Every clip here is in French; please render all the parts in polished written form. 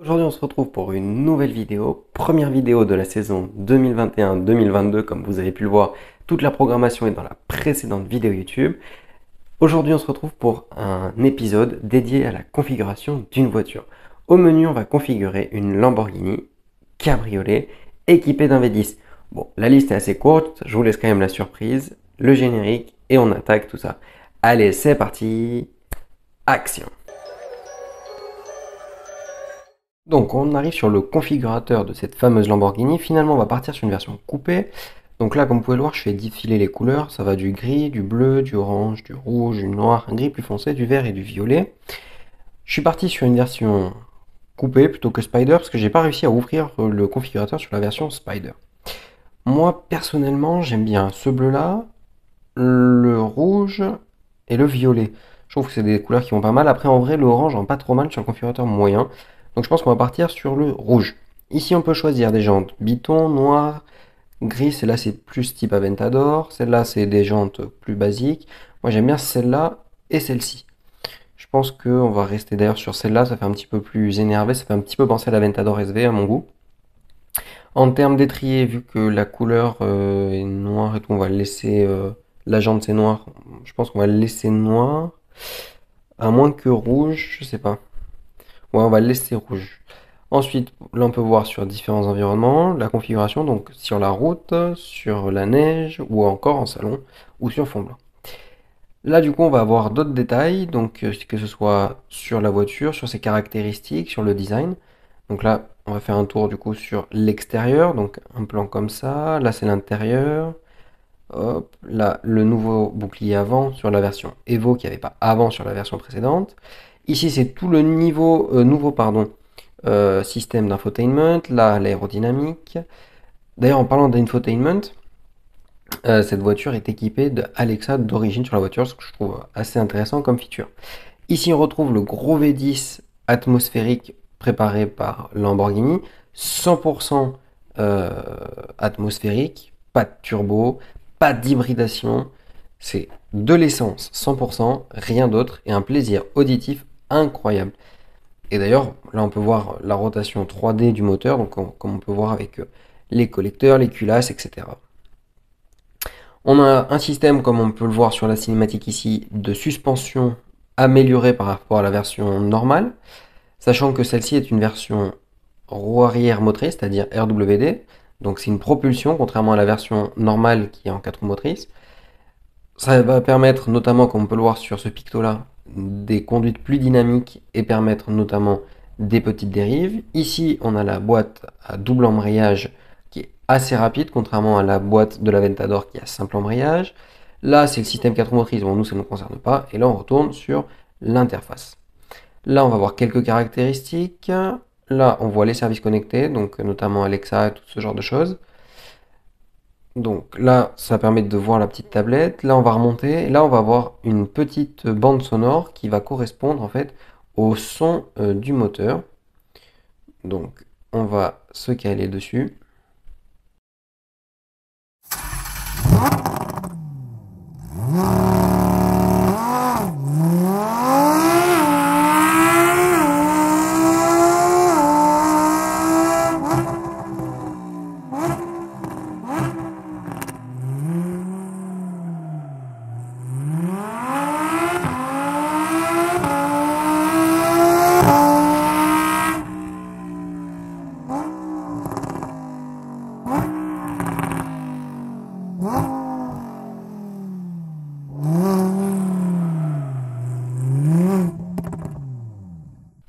Aujourd'hui, on se retrouve pour une nouvelle vidéo, première vidéo de la saison 2021-2022. Comme vous avez pu le voir, toute la programmation est dans la précédente vidéo YouTube. Aujourd'hui, on se retrouve pour un épisode dédié à la configuration d'une voiture. Au menu, on va configurer une Lamborghini cabriolet équipée d'un V10. Bon, la liste est assez courte, je vous laisse quand même la surprise, le générique et on attaque tout ça. Allez, c'est parti, action! Donc on arrive sur le configurateur de cette fameuse Lamborghini. Finalement on va partir sur une version coupée. Donc là comme vous pouvez le voir, je fais défiler les couleurs. Ça va du gris, du bleu, du orange, du rouge, du noir, un gris plus foncé, du vert et du violet. Je suis parti sur une version coupée plutôt que Spider parce que j'ai pas réussi à ouvrir le configurateur sur la version Spider. Moi personnellement j'aime bien ce bleu là, le rouge et le violet. Je trouve que c'est des couleurs qui vont pas mal. Après, en vrai, l'orange rend pas trop mal sur le configurateur moyen. Donc je pense qu'on va partir sur le rouge. Ici, on peut choisir des jantes biton, noir, gris. Celle-là, c'est plus type Aventador. Celle-là, c'est des jantes plus basiques. Moi, j'aime bien celle-là et celle-ci. Je pense qu'on va rester d'ailleurs sur celle-là. Ça fait un petit peu plus énervé. Ça fait un petit peu penser à l'Aventador SV à mon goût. En termes d'étrier, vu que la couleur est noire et tout, on va le laisser. La jante c'est noir. Je pense qu'on va le laisser noir. À moins que rouge, je sais pas. Ouais, on va le laisser rouge. Ensuite, là on peut voir sur différents environnements la configuration, donc sur la route, sur la neige, ou encore en salon, ou sur fond blanc. Là du coup on va avoir d'autres détails, donc que ce soit sur la voiture, sur ses caractéristiques, sur le design. Donc là on va faire un tour du coup sur l'extérieur, donc un plan comme ça, là c'est l'intérieur. Hop, là, le nouveau bouclier avant sur la version Evo qui n'y avait pas avant sur la version précédente. Ici, c'est tout le nouveau système d'infotainment. Là, l'aérodynamique. D'ailleurs, en parlant d'infotainment, cette voiture est équipée de Alexa d'origine sur la voiture, ce que je trouve assez intéressant comme feature. Ici, on retrouve le gros V10 atmosphérique préparé par Lamborghini, 100% atmosphérique, pas de turbo, pas d'hybridation, c'est de l'essence 100%, rien d'autre, et un plaisir auditif incroyable. Et d'ailleurs, là on peut voir la rotation 3D du moteur, donc comme on peut voir avec les collecteurs, les culasses, etc. On a un système, comme on peut le voir sur la cinématique ici, de suspension améliorée par rapport à la version normale, sachant que celle-ci est une version roue arrière motrice, c'est-à-dire RWD, donc c'est une propulsion, contrairement à la version normale qui est en 4 roues motrices. Ça va permettre notamment, comme on peut le voir sur ce picto-là, des conduites plus dynamiques et permettre notamment des petites dérives. Ici, on a la boîte à double embrayage qui est assez rapide, contrairement à la boîte de l'Aventador qui a simple embrayage. Là, c'est le système 4 roues motrices, bon, nous, ça ne nous concerne pas. Et là, on retourne sur l'interface. Là, on va voir quelques caractéristiques. Là, on voit les services connectés, donc notamment Alexa et tout ce genre de choses. Donc là, ça permet de voir la petite tablette. Là, on va remonter. Là, on va avoir une petite bande sonore qui va correspondre en fait au son du moteur. Donc, on va se caler dessus.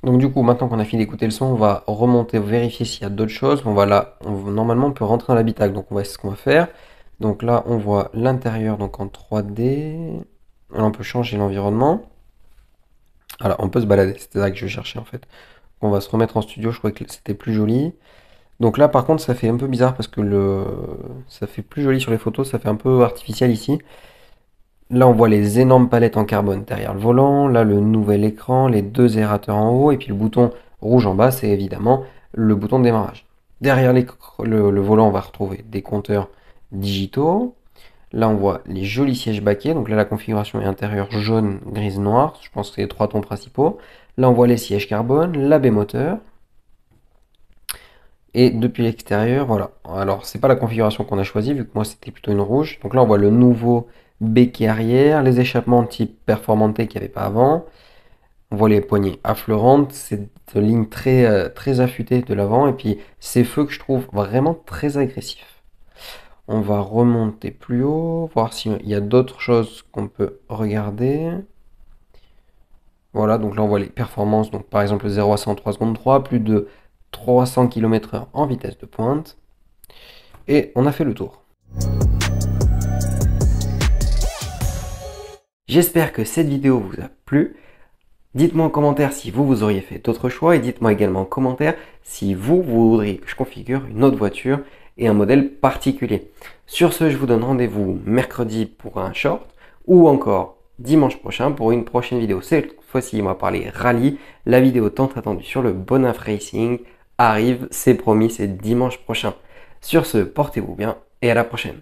Donc du coup, maintenant qu'on a fini d'écouter le son, on va remonter, vérifier s'il y a d'autres choses. Normalement, on peut rentrer dans l'habitacle. Donc on va, c'est ce qu'on va faire. Donc là, on voit l'intérieur donc en 3D. Là, on peut changer l'environnement. Alors, on peut se balader. C'était ça que je cherchais en fait. On va se remettre en studio. Je trouvais que c'était plus joli. Donc là, par contre, ça fait un peu bizarre parce que ça fait plus joli sur les photos. Ça fait un peu artificiel ici. Là, on voit les énormes palettes en carbone derrière le volant. Là, le nouvel écran, les deux aérateurs en haut. Et puis le bouton rouge en bas, c'est évidemment le bouton de démarrage. Derrière le volant, on va retrouver des compteurs digitaux. Là, on voit les jolis sièges baquets. Donc là, la configuration est intérieure jaune, grise, noire. Je pense que c'est les trois tons principaux. Là, on voit les sièges carbone, la baie moteur. Et depuis l'extérieur, voilà. Alors, c'est pas la configuration qu'on a choisie, vu que moi c'était plutôt une rouge. Donc là, on voit le nouveau béquet arrière, les échappements type Performante qu'il n'y avait pas avant. On voit les poignées affleurantes, cette ligne très affûtée de l'avant, et puis ces feux que je trouve vraiment très agressifs. On va remonter plus haut, voir s'il y a d'autres choses qu'on peut regarder. Voilà, donc là on voit les performances, donc par exemple 0 à 100 3 secondes 3, plus de 300 km/h en vitesse de pointe. Et on a fait le tour. J'espère que cette vidéo vous a plu. Dites-moi en commentaire si vous auriez fait d'autres choix et dites-moi également en commentaire si vous voudriez que je configure une autre voiture et un modèle particulier. Sur ce, je vous donne rendez-vous mercredi pour un short ou encore dimanche prochain pour une prochaine vidéo. Cette fois-ci, on va parler rallye. La vidéo tant attendue sur le Bonaf Racing arrive, c'est promis, c'est dimanche prochain. Sur ce, portez-vous bien et à la prochaine.